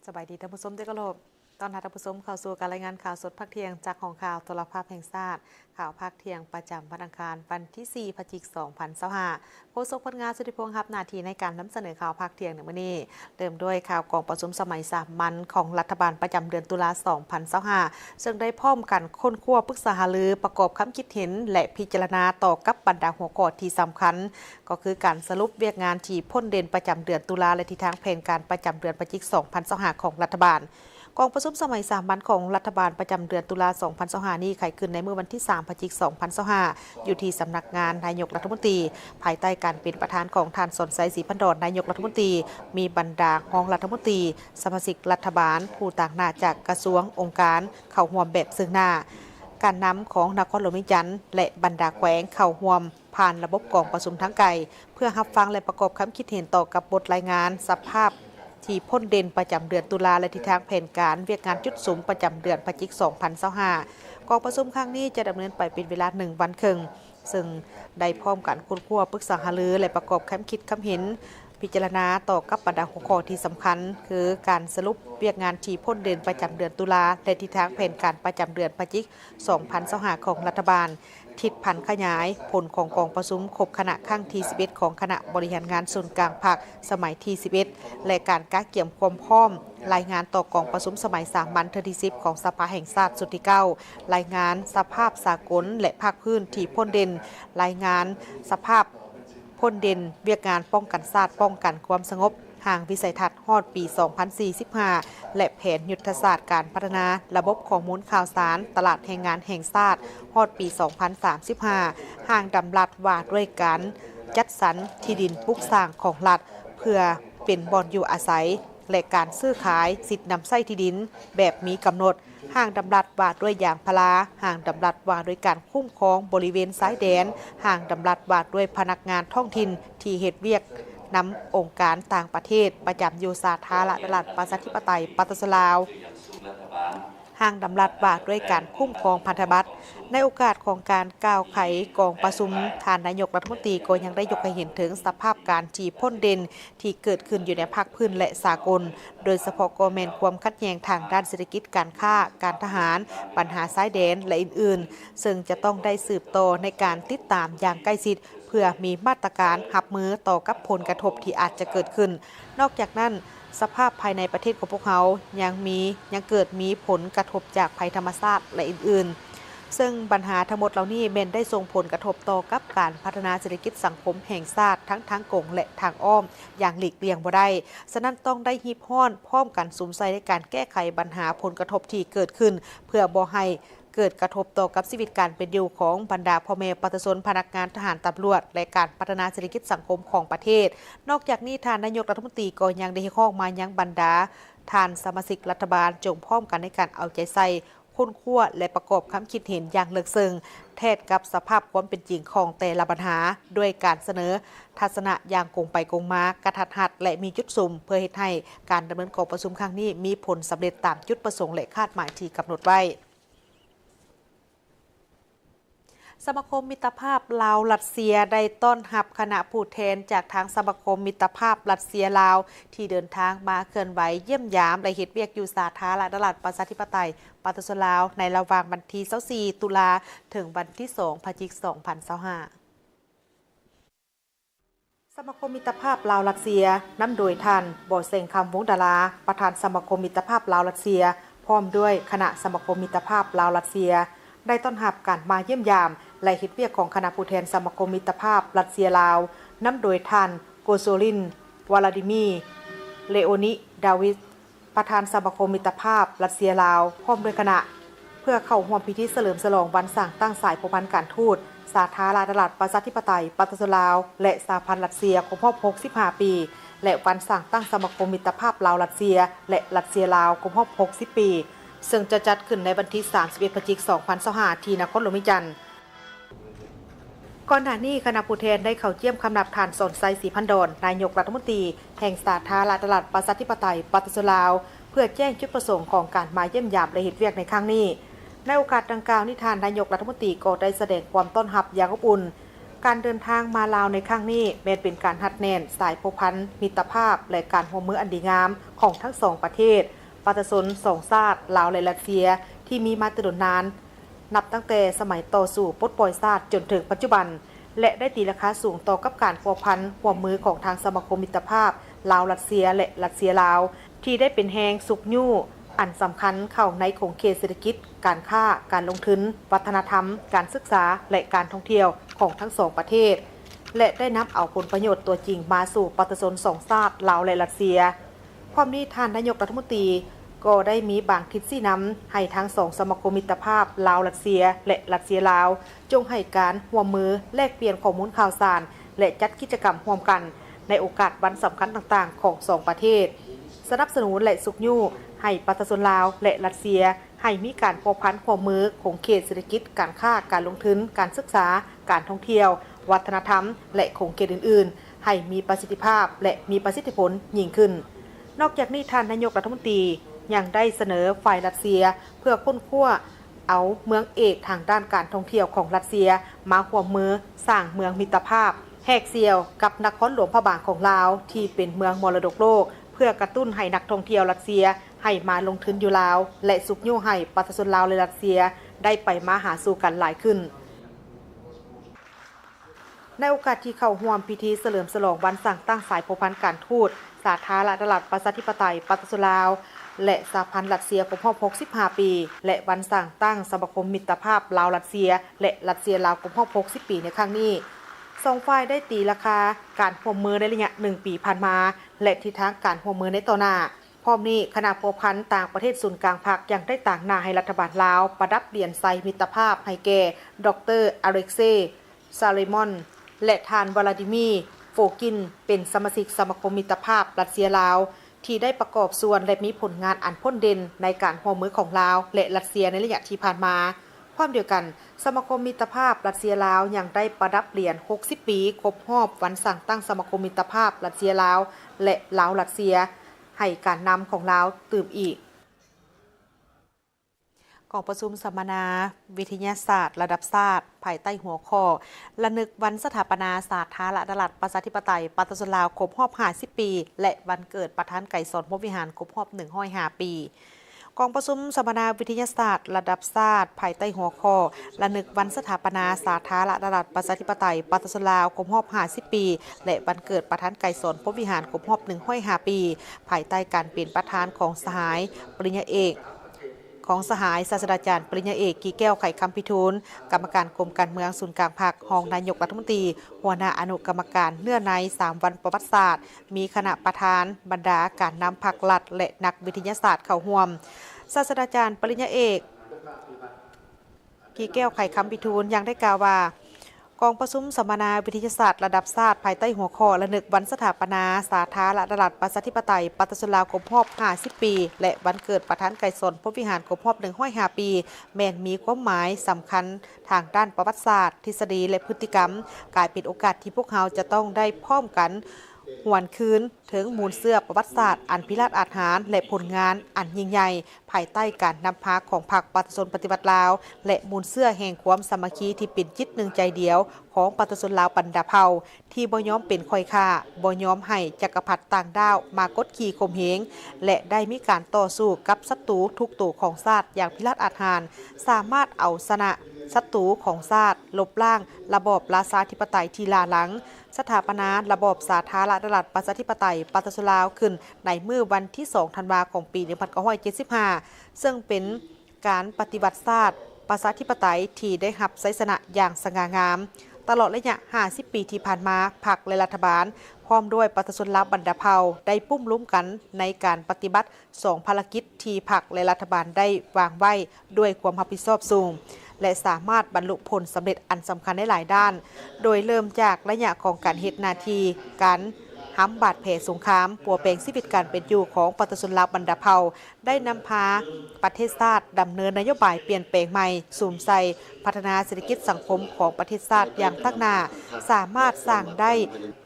สบายดีท่านผู้ชมที่เคารพตอนท่านผู้ชมเข้าสู่การรายงานข่าวสดภาคเที่ยงจากของข่าวโทรภาพแห่งชาติข่าวภาคเที่ยงประจำวันอังคารวันที่4 พฤศจิกายน 2025โฆษกพลงานสุธิพงษ์รับหน้าที่ในการนำเสนอข่าวภาคเที่ยงในวันนี้เริ่มด้วยข่าวกองประชุมสมัยสามัญของรัฐบาลประจำเดือนตุลาคม 2025ซึ่งได้พร้อมกันค้นคว้าปรึกษาหารือประกอบคำคิดเห็นและพิจารณาต่อกับบรรดาหัวข้อที่สำคัญก็คือการสรุปเวียกงานที่พ้นเด่นประจำเดือนตุลาและทิศทางแผนการประจำเดือนพฤศจิกายน 2025ของรัฐบาลกองประชุมสมัยสามัญของรัฐบาลประจำเดือนตุลาคม 2025นี้ไขขึ้นในเมื่อวันที่ 3 พฤศจิกายน 2025อยู่ที่สำนักงานนายกรัฐมนตรีภายใต้การเป็นประธานของท่านสนไซศรีพันดรนายกรัฐมนตรีมีบรรดารองรัฐมนตรีสมาชิกรัฐบาลผู้ต่างหน้าจากกระทรวงองค์การเข้าร่วมแบบซึ่งหน้าการนำของนครหลวงวิจันทร์และบรรดาแขวงเข้าร่วมผ่านระบบกองประชุมทั้งไกลเพื่อรับฟังและประกอบคำคิดเห็นต่อกับบทรายงานสภาพที่พ้นเด่นประจำเดือนตุลาและทิศทางแผนการเวียกงานจุดสูงประจำเดือนพฤศจิกายน 2025กองประชุมครั้งนี้จะดำเนินไปเป็นเวลา1 วันครึ่งซึ่งได้พร้อมกันค้นคว้าปรึกษาหารือและประกอบคำคิดคำเห็นพิจารณาต่อกับบรรดาหัวข้อที่สำคัญคือการสรุปเวียกงานที่พ้นเด่นประจำเดือนตุลาและทิศทางแผนการประจำเดือนพฤศจิกายน 2025ของรัฐบาลทิศพันขยายผลของกองประชุมครบคณะครั้งที่ 11 ของคณะบริหารงานส่วนกลางภาคสมัยที่ 11 และการก้าเกี่ยมความพร้อมรายงานต่อกองประชุมสมัยสามัญที่ 10 ของสภาแห่งชาติสุดที่ 9 รายงานสภาพสากลและภาคพื้นที่พ้นเด่นรายงานสภาพพ้นเด่นเวียกงานป้องกันชาติป้องกันความสงบห่างวิสัยทัศน์ฮอดปี 2045 และแผนยุทธศาสตร์การพัฒนาระบบข้อมูลข่าวสารตลาดแรงงานแห่งชาติฮอดปี 2035 ห่างดำรัดว่าด้วยการจัดสรรที่ดินปลูกสร้างของรัฐเพื่อเป็นบ่อนอยู่อาศัยและการซื้อขายสิทธินำไส้ที่ดินแบบมีกำหนดห่างดำรัดว่าด้วยยางพาราห่างดำรัดว่าด้วยการคุ้มครองบริเวณชายแดนห่างดำรัดว่าด้วยพนักงานท้องถิ่นที่เฮ็ดเวียกนำองค์การต่างประเทศประจำอยู่สาธารณรัฐประชาธิปไตยปฏิรูปลาวห่างดำรัดว่าด้วยการคุ้มครองพันธบัตรในโอกาสของการกล่าวไขกองประชุมท่านนายกรัฐมนตรีก็ยังได้ยกให้เห็นถึงสภาพการที่พ้นเด่นที่เกิดขึ้นอยู่ในภาคพื้นและสากลโดยเฉพาะกแมนความขัดแย้งทางด้านเศรษฐกิจการค้าการทหารปัญหาชายแดนและอื่นๆซึ่งจะต้องได้สืบต่อในการติดตามอย่างใกล้ชิดเพื่อมีมาตรการรับมือต่อกับผลกระทบที่อาจจะเกิดขึ้นนอกจากนั้นสภาพภายในประเทศของพวกเขายังเกิดมีผลกระทบจากภัยธรรมชาติและอื่นๆซึ่งปัญหาทั้งหมดเหล่านี้เมนได้ส่งผลกระทบต่อกับการพัฒนาเศรษฐกิจสังคมแห่งชาติทั้งทางกงและทางอ้อมอย่างหลีกเลี่ยงบ่ได้ฉะนั้นต้องได้ฮีบฮ้อนพร้อมกันสุมใส่ในการแก้ไขปัญหาผลกระทบที่เกิดขึ้นเพื่อบ่ให้เกิดกระทบต่อกับชีวิตการเป็นอยู่ของบรรดาพ่อแม่ประชาชนพนักงานทหารตำรวจและการพัฒนาเศรษฐกิจสังคมของประเทศนอกจากนี้ท่านนายกรัฐมนตรีก็ยังได้ให้ข้อมายังบรรดาท่านสมาชิกรัฐบาลจงพร้อมกันในการเอาใจใส่ค้นคว้าและประกอบคำคิดเห็นอย่างลึกซึ้งแทนกับสภาพความเป็นจริงของแต่ละปัญหาด้วยการเสนอทัศนะอย่างกงไปกงมากระทัดรัดและมีจุดสุ่มเพื่อให้การดำเนินกองประชุมครั้งนี้มีผลสำเร็จตามจุดประสงค์และคาดหมายที่กำหนดไว้สมาคมมิตรภาพลาวรัสเซียได้ต้อนรับคณะผู้แทนจากทางสมาคมมิตรภาพรัสเซียลาวที่เดินทางมาเคลื่อนไหวเยี่ยมยามและเฮ็ดเวียกอยู่สาธารณรัฐประชาธิปไตยปฏิรูปลาวในระหว่างวันที่24 ตุลาถึงวันที่ 2 พฤศจิกายน 2025สมาคมมิตรภาพลาวรัสเซียนำโดยท่านบ่เซงคำวงดาราประธานสมาคมมิตรภาพลาวรัสเซียพร้อมด้วยคณะสมาคมมิตรภาพลาวรัสเซียได้ต้อนรับการมาเยี่ยมยามและเฮ็ดเวียกของคณะผู้แทนสมาคมมิตรภาพรัสเซียลาวนำโดยท่านโกโซลินวลาดิมีเลโอนิดาวิดประธานสมาคมมิตรภาพรัสเซียลาวพร้อมด้วยคณะเพื่อเข้าร่วมพิธีเฉลิมฉลองวันสร้างตั้งสายผูกพันการทูตสาธารณรัฐประชาธิปไตยปฏิรูปลาวและสหพันธ์รัสเซียครบรอบ65 ปีและวันสร้างตั้งสมาคมมิตรภาพลาวรัสเซียและรัสเซียลาวครบรอบ60 ปีซึ่งจะจัดขึ้นในวันที่ 31 พฤศจิกายน 2025 ที่นครหลวงวิจันทร์ก่อนหน้านี้คณะผู้แทนได้เข้าเยี่ยมคำนับท่านสนไซศรีพันดรนายกรัฐมนตรีแห่งสาธารณรัฐประชาธิปไตยปฏิรูปลาวเพื่อแจ้งจุดประสงค์ของการมาเยี่ยมยามและเฮ็ดเวียกในครั้งนี้ในโอกาสดังกล่าวท่านนายกรัฐมนตรีก็ได้แสดงความต้อนรับอย่างอบอุ่น การเดินทางมาลาวในครั้งนี้เป็นการหัดแน่นสายผูกพันมิตรภาพและการร่วมมืออันดีงามของทั้งสองประเทศประชาชนสองชาติลาวและรัสเซียที่มีมาแต่นานนับตั้งแต่สมัยต่อสู่ปลดปล่อยชาติจนถึงปัจจุบันและได้ตีราคาสูงต่อกับการพัวพันร่วมมือของทางสมาคมมิตรภาพลาวรัสเซียและรัสเซียลาวที่ได้เป็นแหงสุกยู่อันสำคัญเข้าในโครงเขตเศรษฐกิจการค้าการลงทุนวัฒนธรรมการศึกษาและการท่องเที่ยวของทั้งสองประเทศและได้นำเอาผลประโยชน์ตัวจริงมาสู่ประชาชนสองชาติลาวและรัสเซียความนี้ท่านนายกรัฐมนตรีก็ได้มีบางทิศชี้นำให้ทั้งสองสมาคมมิตรภาพลาวรัสเซียและรัสเซียลาวจงให้การร่วมมือแลกเปลี่ยนข้อมูลข่าวสารและจัดกิจกรรมร่วมกันในโอกาสวันสำคัญต่างๆของสองประเทศสนับสนุนและสุขยู่ให้ประชาชนลาวและรัสเซียให้มีการพัวพันร่วมมือของเขตเศรษฐกิจการค้าการลงทุนการศึกษาการท่องเที่ยววัฒนธรรมและของเขตอื่นๆให้มีประสิทธิภาพและมีประสิทธิผลยิ่งขึ้นนอกจากนี้ท่านนายกรัฐมนตรียังได้เสนอฝ่ายรัสเซียเพื่อค้นคว้าเอาเมืองเอกทางด้านการท่องเที่ยวของรัสเซียมาร่วมมือสร้างเมืองมิตรภาพแหกเซี่ยวกับนครหลวงพระบางของลาวที่เป็นเมืองมรดกโลกเพื่อกระตุ้นให้นักท่องเที่ยวรัสเซียให้มาลงทุนอยู่ลาวและสุขยู่ให้ประชาชนลาวและรัสเซียได้ไปมาหาสู่กันหลายขึ้นในโอกาสที่เข้าร่วมพิธีเฉลิมฉลองวันสั่งตั้งสายผูกพันการทูตสาธารณรัฐประชาธิปไตยประชาชนลาวและสหพันธ์รัสเซียครบรอบ65 ปีและวันสั่งตั้งสมาคมมิตรภาพลาวรัสเซียและรัสเซียลาวครบรอบ60 ปีในครั้งนี้สองฝ่ายได้ตีราคาการร่วมมือในระยะ1 ปีผ่านมาและทิศทางการร่วมมือในต่อหน้าพร้อมนี้คณะพัวพันต่างประเทศศูนย์กลางภาคยังได้ต่างหน้าให้รัฐบาลลาวประดับเหรียญไซมิตรภาพให้แก่ดร.อเล็กเซย์ ซาเลมอนและทานวลาดิมีร์โฟกินเป็นสมาชิกสมาคมมิตรภาพรัสเซียลาวที่ได้ประกอบส่วนและมีผลงานอันพ้นเด่นในการร่วมมือของลาวและรัสเซียในระยะที่ผ่านมาความเดียวกันสมาคมมิตรภาพรัสเซียลาวยังได้ประดับเหรียญ60 ปีครบรอบวันสั่งตั้งสมาคมมิตรภาพรัสเซียลาวและลาวรัสเซียให้การนำของลาวตื่มอีกกองประชุมสัมมนาวิทยาศาสตร์ระดับชาติภายใต้หัวข้อระลึกวันสถาปนาสาธารณรัฐประชาธิปไตยประชาชนลาวครบรอบ50 ปีและวันเกิดประธานไก่สอนพรหมวิหารครบรอบ105 ปีกองประชุมสัมมนาวิทยาศาสตร์ระดับชาติภายใต้หัวข้อระลึกวันสถาปนาสาธารณรัฐประชาธิปไตยประชาชนลาวครบรอบ50 ปีและวันเกิดประธานไก่สอนพรหมวิหารครบรอบ105 ปีภายใต้การเป็นประธานของสหายปริญญาเอกของสหายศาสตราจารย์ปริญญาเอกกีแก้วไข่คำพิทูลกรรมการกรมการเมืองศูนย์กลางภาครองนายกรัฐมนตรีหัวหน้าอนุกรรมการเนื่อใน3 วันประวัติศาสตร์มีคณะประธานบรรดาการนำพรรครัฐและนักวิทยาศาสตร์เข้าร่วมศาสตราจารย์ปริญญาเอกกีแก้วไข่คำพิทูลยังได้กล่าวว่ากองประชุมสัมมนาวิทยาศาสตร์ระดับชาติภายใต้หัวข้อระลึกวันสถาปนาสาธารณรัฐประชาธิปไตยประชาชนลาวครบรอบ50 ปีและวันเกิดประธานไก่สนพรหมวิหารครบรอบ105 ปีแม้นมีความหมายสำคัญทางด้านประวัติศาสตร์ทฤษฎีและพฤติกรรมกลายเป็นโอกาสที่พวกเขาจะต้องได้พร้อมกันหวนคืนถึงมูลเสื้อประวัติศาสตร์อันพิราศอาถรรพ์และผลงานอันยิ่งใหญ่ภายใต้การนำพาของพรรคประชาชนปฏิวัติลาวและมูลเสื้อแห่งความสามัคคีที่เป็นจิตหนึ่งใจเดียวของประชาชนลาวบรรดาเผ่าที่บ่ยอมเป็นค่อยค่าบ่ยอมให้จักรพรรดิต่างดาวมากดขี่ข่มเหงและได้มีการต่อสู้กับศัตรูทุกตัวของชาติอย่างพิราศอาถรรพ์สามารถเอาชนะศัตรูของชาติลบล้างระบอบราชาธิปไตยที่ล้าหลังสถาปนาระบอบสาธารณรัฐประชาธิปไตยประชาชนลาวขึ้นในมื้อวันที่2 ธันวาคมปี1975ซึ่งเป็นการปฏิวัติศาสตร์ประชาธิปไตยที่ได้รับชัยชนะอย่างสง่างามตลอดระยะ50 ปีที่ผ่านมาพรรคและรัฐบาลพร้อมด้วยประชาชนลาวบรรดาเผ่าได้ปุ้มลุ้มกันในการปฏิบัติ2 ภารกิจที่พรรคและรัฐบาลได้วางไว้ด้วยความรับผิดชอบสูงและสามารถบรรลุผลสำเร็จอันสำคัญในหลายด้านโดยเริ่มจากระยะของการเฮ็ดหน้าที่การห้ำบาดแผลสงครามปัวแปลงชีวิตการเป็นอยู่ของประชาชนลาวบรรดาเผ่าได้นำพาประเทศชาติดำเนินนโยบายเปลี่ยนแปลงใหม่สูมใส่พัฒนาเศรษฐกิจสังคมของประเทศชาติอย่างตั้งหน้าสามารถสร้างได้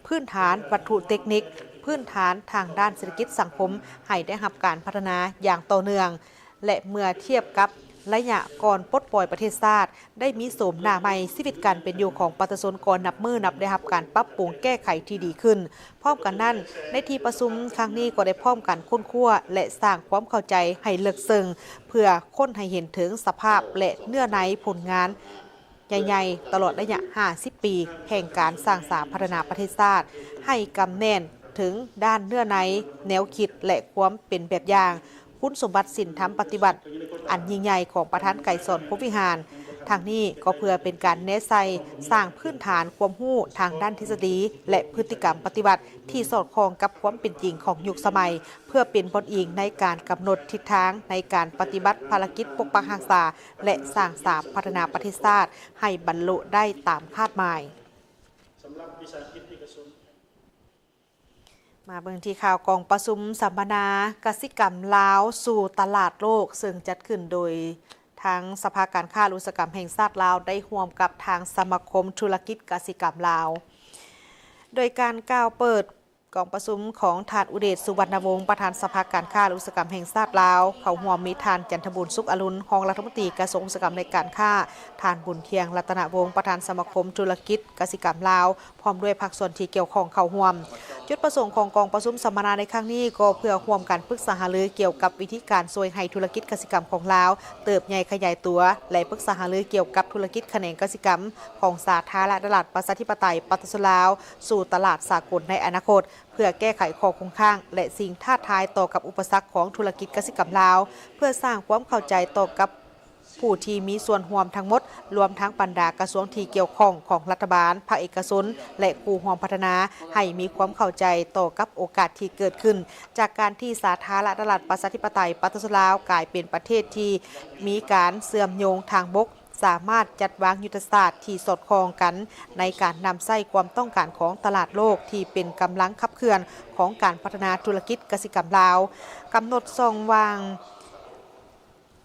พื้นฐานวัตถุเทคนิคพื้นฐานทางด้านเศรษฐกิจสังคมให้ได้รับการพัฒนาอย่างต่อเนื่องและเมื่อเทียบกับ ระยะก่อนปลดปล่อยประเทศชาติได้มีโสมหน้าใหม่ชีวิตการเป็นอยู่ของประชาชนก่อนนับมือนับได้รับการปรับปรุงแก้ไขที่ดีขึ้นพร้อมกันนั้นในที่ประชุมครั้งนี้ก็ได้พร้อมกันค้นคว้าและสร้างความเข้าใจให้ลึกซึ้งเพื่อค้นให้เห็นถึงสภาพและเนื้อในผลงานใหญ่ๆตลอดระยะ 50 ปีแห่งการสร้างสรรค์พัฒนาประเทศชาติให้กำแน่นถึงด้านเนื้อในแนวคิดและความเป็นแบบอย่างคุณสมบัติศีลธรรมปฏิบัติอันยิ่งใหญ่ของประธานไก่สอนพรหมวิหารทางนี้ก็เพื่อเป็นการแนะไซสร้างพื้นฐานความรู้ทางด้านทฤษฎีและพฤติกรรมปฏิบัติที่สอดคล้องกับความเป็นจริงของยุคสมัยเพื่อเป็นบทอิงในการกำหนดทิศทางในการปฏิบัติภารกิจปกปักรักษาและสร้างสรรค์พัฒนาประเทศชาติให้บรรลุได้ตามคาดหมายมาเบิ่งที่ข่าวกองประชุมสัมมนากสิกรรมลาวสู่ตลาดโลกซึ่งจัดขึ้นโดยทางสภาการค้าอุตสาหกรรมแห่งชาติลาวได้ร่วมกับทางสมาคมธุรกิจกสิกรรมลาวโดยการกล่าวเปิดกองประชุมของท่านอุเดชสุวรรณวงศ์ประธานสภาการค้าอุตสาหกรรมแห่งชาติลาวเขาร่วมมีท่านจันทบุญสุขอรุณรองรัฐมนตรีกระทรวงอุตสาหกรรมและการค้าท่านบุญเทียงรัตนวงศ์ประธานสมาคมธุรกิจกสิกรรมลาวพร้อมด้วยภาคส่วนที่เกี่ยวข้องเข้าร่วมจุดประสงค์ของกองประชุมสัมมนาในครั้งนี้ก็เพื่อร่วมกันปรึกษาหารือเกี่ยวกับวิธีการช่วยให้ธุรกิจกสิกรรมของลาวเติบใหญ่ขยายตัวและปรึกษาหารือเกี่ยวกับธุรกิจแขนงกสิกรรมของสาธารณรัฐประชาธิปไตยประชาชนลาวสู่ตลาดสากลในอนาคตเพื่อแก้ไขข้อคงข้างและสิ่งท้าทายต่อกับอุปสรรคของธุรกิจกสิกรรมลาวเพื่อสร้างความเข้าใจต่อกับผู้ที่มีส่วนร่วมทั้งหมดรวมทั้งบรรดากระทรวงที่เกี่ยวข้องของรัฐบาลภาคเอกชนและผู้ร่วมพัฒนาให้มีความเข้าใจต่อกับโอกาสที่เกิดขึ้นจากการที่สาธารณรัฐประชาธิปไตยประชาชนลาวกลายเป็นประเทศที่มีการเชื่อมโยงทางบกสามารถจัดวางยุทธศาสตร์ที่สอดคล้องกันในการนำใส่ความต้องการของตลาดโลกที่เป็นกำลังขับเคลื่อนของการพัฒนาธุรกิจกสิกรรมลาวกำหนดช่องว่าง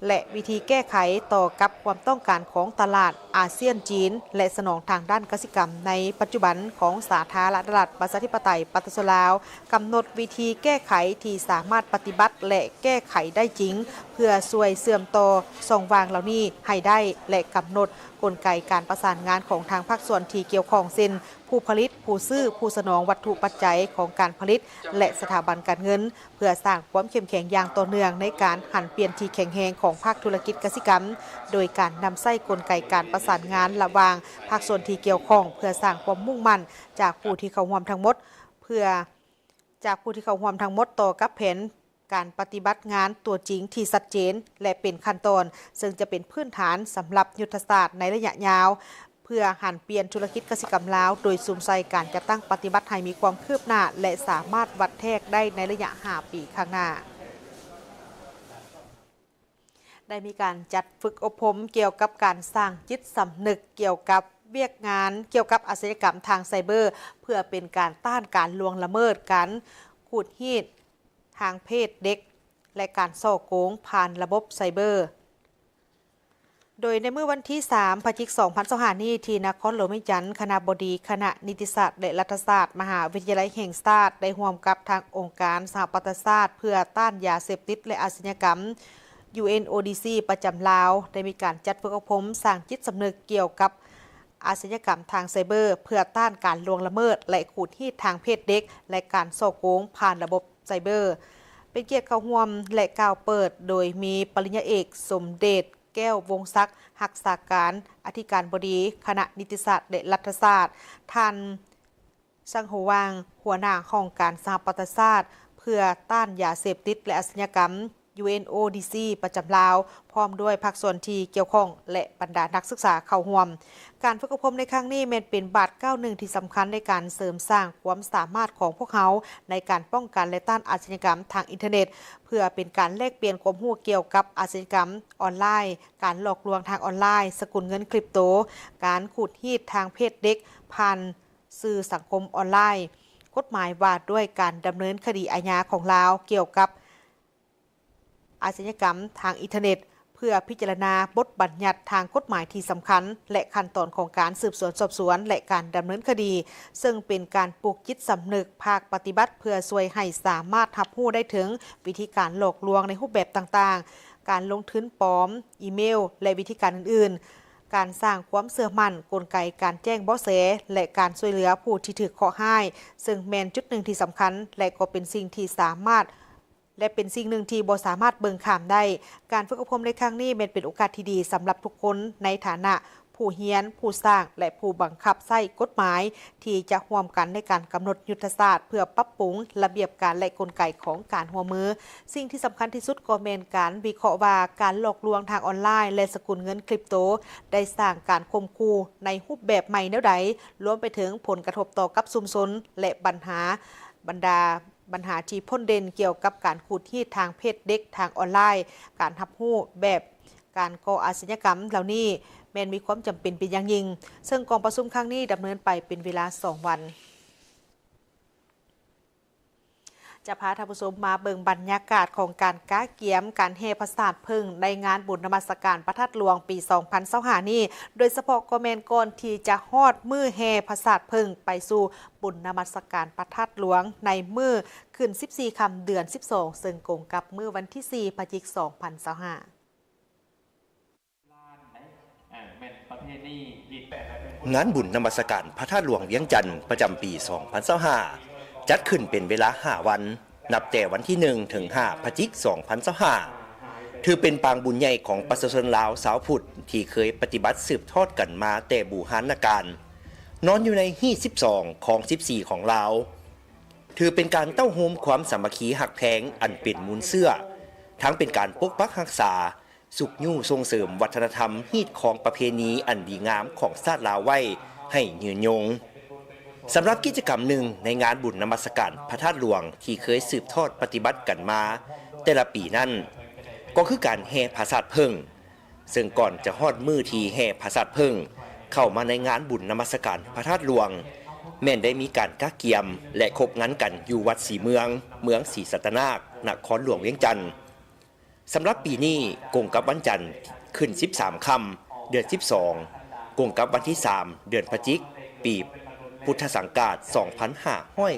และวิธีแก้ไขต่อกับความต้องการของตลาดอาเซียนจีนและสนองทางด้านกสิกรรมในปัจจุบันของสาธารณรัฐประชาธิปไตยประชาชนลาวกำหนดวิธีแก้ไขที่สามารถปฏิบัติและแก้ไขได้จริงเพื่อช่วยเสื่อมต่อช่องว่างเหล่านี้ให้ได้และกำหนดกลไกการประสานงานของทางภาคส่วนที่เกี่ยวข้องเช่นผู้ผลิตผู้ซื้อผู้สนองวัตถุปัจจัยของการผลิตและสถาบันการเงินเพื่อสร้างความเข้มแข็งอย่างต่อเนื่องในการหันเปลี่ยนที่แข็งแรงของภาคธุรกิจกสิกรรมโดยการนำใส้กลไกการประสานงานระหว่างภาคส่วนที่เกี่ยวข้องเพื่อสร้างความมุ่งมั่นจากผู้ที่เข้าร่วมทั้งหมดต่อกับแผนการปฏิบัติงานตัวจริงที่ชัดเจนและเป็นขั้นตอนซึ่งจะเป็นพื้นฐานสำหรับยุทธศาสตร์ในระยะยาวเพื่อหันเปลี่ยนธุรกิจกสิกรรมลาวโดยซุ่มใส่การจัดตั้งปฏิบัติให้มีความคืบหน้าและสามารถวัดแทกได้ในระยะ 5 ปีข้างหน้าได้มีการจัดฝึกอบรมเกี่ยวกับการสร้างจิตสำนึกเกี่ยวกับเวียกงานเกี่ยวกับอาชญากรรมทางไซเบอร์เพื่อเป็นการต้านการล่วงละเมิดการขูดรีดทางเพศเด็กและการส่อโกงผ่านระบบไซเบอร์โดยในเมื่อวันที่ 3 พฤศจิกายน 2025 นี้ที่นครหลวงมิจันทร์คณบดีคณะนิติศาสตร์และรัฐศาสตร์มหาวิทยาลัยแห่งชาติได้ร่วมกับทางองค์การสหประชาชาติเพื่อต้านยาเสพติดและอาชญากรรม UNODC ประจำลาวได้มีการจัดฝึกอบรมสร้างจิตสำนึกเกี่ยวกับอาชญากรรมทางไซเบอร์เพื่อต้านการล่วงละเมิดและขูดรีดทางเพศเด็กและการส่อโกงผ่านระบบไซเบอร์เป็นเกียรติเข้าร่วมและกล่าวเปิดโดยมีปริญญาเอกสมเด็จแก้ววงศักดิ์รักษาการอธิการบดีคณะนิติศาสตร์และรัฐศาสตร์ท่านซังโฮวางหัวหน้าของการสหประชาชาติเพื่อต้านยาเสพติดและอาชญากรรม UNODC ประจำลาวพร้อมด้วยภาคส่วนที่เกี่ยวข้องและบรรดานักศึกษาเข้าร่วมการฝึกอบรมในครั้งนี้เป็นบาทก้าวหนึ่งที่สำคัญในการเสริมสร้างความสามารถของพวกเขาในการป้องกันและต้านอาชญากรรมทางอินเทอร์เน็ตเพื่อเป็นการแลกเปลี่ยนความรู้เกี่ยวกับอาชญากรรมออนไลน์การหลอกลวงทางออนไลน์สกุลเงินคริปโตการขูดรีดทางเพศเด็กผ่านสื่อสังคมออนไลน์กฎหมายว่าด้วยการดำเนินคดีอาญาของลาวเกี่ยวกับอาชญากรรมทางอินเทอร์เน็ตเพื่อพิจารณาบทบัญญัติทางกฎหมายที่สำคัญและขั้นตอนของการสืบสวนสอบสวนและการดำเนินคดีซึ่งเป็นการปลูกจิตสำนึกภาคปฏิบัติเพื่อช่วยให้สามารถรับรู้ได้ถึงวิธีการหลอกลวงในรูปแบบต่างๆ การลงทุนปลอมอีเมลและวิธีการอื่นๆการสร้างความเชื่อมั่นกลไกการแจ้งเบาะแสและการช่วยเหลือผู้ที่ถูกเคราะห์ร้ายซึ่งแม่นจุดหนึ่งที่สำคัญและก็เป็นสิ่งที่สามารถและเป็นสิ่งหนึ่งที่บ่สามารถเบิ่งข้ามได้การฝึกอบรมในครั้งนี้เป็นโอกาสที่ดีสำหรับทุกคนในฐานะผู้เฮียนผู้สร้างและผู้บังคับใช้กฎหมายที่จะร่วมกันในการกำหนดยุทธศาสตร์เพื่อปรับปรุงระเบียบการและกลไกของการร่วมมือสิ่งที่สำคัญที่สุดก็แม่นการวิเคราะห์ว่าการหลอกลวงทางออนไลน์และสกุลเงินคริปโตได้สร้างการข่มขู่ในรูปแบบใหม่แนวใดรวมไปถึงผลกระทบต่อกับชุมชนและบรรหาที่พ้นเด่นเกี่ยวกับการขูดรีดทางเพศเด็กทางออนไลน์การรับรู้แบบการก่ออาชญากรรมเหล่านี้แม้นมีความจำเป็นเป็นอย่างยิ่งซึ่งกองประชุมครั้งนี้ดำเนินไปเป็นเวลา2 วันจะพาท่านผู้ชมมาเบิ่งบรรยากาศของการก้าเกียมการแห่พระธาตุพึ่งในงานบุญนมัสการพระธาตุหลวงปี 2025 นี้โดยเฉพาะก็แม่นก่อนที่จะฮอดมื้อแห่พระธาตุพึ่งไปสู่บุญนมัสการพระธาตุหลวงในมื้อขึ้น14 ค่ำเดือน 12 ซึ่งตรงกับมื้อวันที่ 4 พฤศจิกายน 2025งานบุญนมัสการพระธาตุหลวงเวียงจันทร์ประจำปี 2025 จัดขึ้นเป็นเวลา 5 วัน นับแต่วันที่ 1 ถึง 5 พฤศจิกายน 2025 ถือเป็นปางบุญใหญ่ของประชาชนลาวสาวพุทธที่เคยปฏิบัติสืบทอดกันมาแต่บูหานการนอนอยู่ในฮี12ของ14ของลาวถือเป็นการเต้าโฮมความสามัคคีหักแพงอันเป็นมูลเสื้อทั้งเป็นการปกปักรักษาสุขยู่ส่งเสริมวัฒนธรรมฮีตของประเพณีอันดีงามของชาติลาวไว้ให้ยืนยงสำหรับกิจกรรมหนึ่งในงานบุญนมัสการพระธาตุหลวงที่เคยสืบทอดปฏิบัติกันมาแต่ละปีนั้นก็คือการแห่พระธาตุพึ่งซึ่งก่อนจะฮอดมื้อที่แห่พระธาตุพึ่งเข้ามาในงานบุญนมัสการพระธาตุหลวงแม่นได้มีการก้าเกียมและคบงั้นกันอยู่วัดศรีเมืองศรีสัตนาคนครหลวงเวียงจันทร์สำหรับปีนี้กงกับวันจันทร์ขึ้น13 ค่ำเดือน 12กงกับวันที่ 3 เดือนพฤศจิกายนปีพุทธศักราช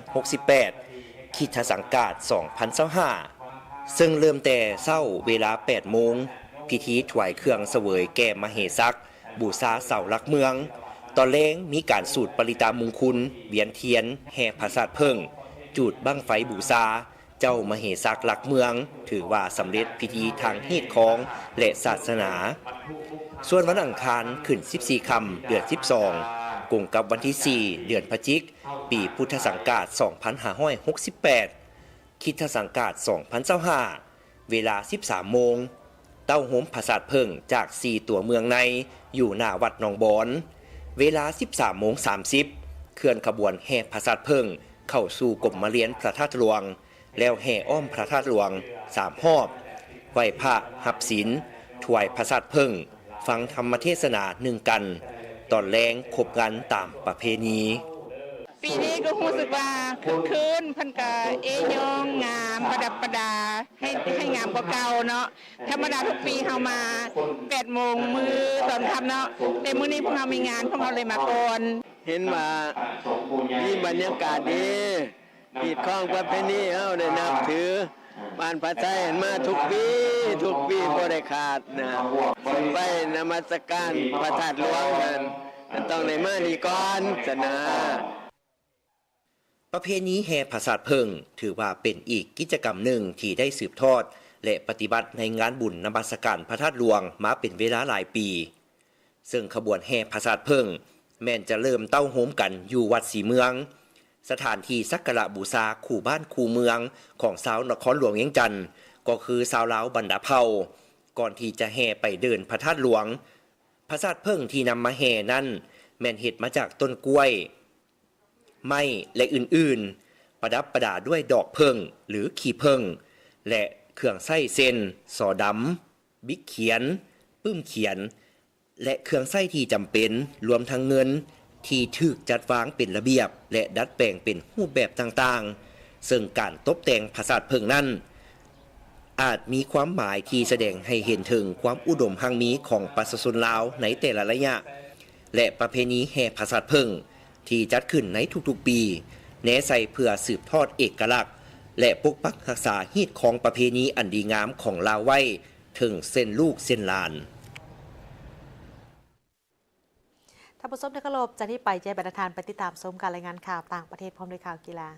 2568 คริสตศักราช 2025 ซึ่งเริ่มแต่เช้าเวลา 8 โมงพิธีถวายเครื่องเสวยแก่มเหสักบูชาเสาหลักเมืองตอนแลงมีการสูตรปริตามงคลเวียนเทียนแห่พระธาตุพึ่งจุดบั้งไฟบูชาเจ้ามเหสักหลักเมืองถือว่าสำเร็จพิธีทางฮีตของและศาสนาส่วนวันอังคารขึ้น14 ค่ำเดือน 12กงกับวันที่ 4 เดือนพฤศจิกายนปีพุทธศักราช 2568 คริสตศักราช 2025 เวลา 13 โมงเต้าโฮมพระธาตุพึ่งจาก4ตัวเมืองในอยู่หน้าวัดหนองบอนเวลา 13:30 เคลื่อนขบวนแห่พระธาตุพึ่งเข้าสู่กรมเรียนพระธาตุหลวงแล้วแห่อ้อมพระธาตุหลวง3 รอบไหว้พระหับศีลถวายพระธาตุพึ่งฟังธรรมเทศนา1 กันตอนแรงคบกันตามประเพณีปีนี้ก็รู้สึกว่าคึกคืนพันกะยองงามประดับประดาให้งามกว่าเก่าเนาะธรรมดาทุกปีเฮามา8 โมงมื้อตอนค่ำเนาะแต่มื้อนี้พวกเรามีงานพวกเราเลยมาก่อนเห็นว่ามีบรรยากาศดีกีดข้องประเพณีเฮาได้นับถือบ้านพระไทยมาทุกปีบ่ได้ขาดนะไปนมัสการพระธาตุหลวงนั้นต้องได้มานี่ก่อนสนะประเพณีแห่พระธาตุพึ่งถือว่าเป็นอีกกิจกรรมหนึ่งที่ได้สืบทอดและปฏิบัติในงานบุญนมัสการพระธาตุหลวงมาเป็นเวลาหลายปีซึ่งขบวนแห่พระธาตุพึ่งแม้นจะเริ่มเต้าโฮมกันอยู่วัดศรีเมืองสถานที่สักการะบูชาคู่บ้านคู่เมืองของชาวนครหลวงเวียงจันทร์ก็คือชาวลาวบรรดาเผ่าก่อนที่จะแห่ไปเดินพระธาตุหลวงพระธาตุพึ่งที่นำมาแห่นั้นแม่นเฮ็ดมาจากต้นกล้วยไม้และอื่นๆประดับประดาด้วยดอกเพิ่งหรือขี้เพิ่งและเครื่องไส้เส้นสอดำบิ๊กเขียนปื้มเขียนและเครื่องไส้ที่จำเป็นรวมทั้งเงินที่ถูกจัดวางเป็นระเบียบและดัดแปลงเป็นรูปแบบต่างๆซึ่งการตกแต่งพระธาตุพึ่งนั้นอาจมีความหมายที่แสดงให้เห็นถึงความอุดมหังมีของประชาชนลาวในแต่ละระยะและประเพณีแห่พระธาตุพึ่งที่จัดขึ้นในทุกๆปีแนใส่เพื่อสืบทอดเอกลักษณ์และปกปักรักษาฮีตของประเพณีอันดีงามของลาวไว้ ถึงเส้นลูกเส้นหลาน ท่านผู้ชมที่เคารพจากนี้ไปใจบรรณาธานไปติดตามชมการรายงานข่าวต่างประเทศพร้อมด้วยข่าวกีฬา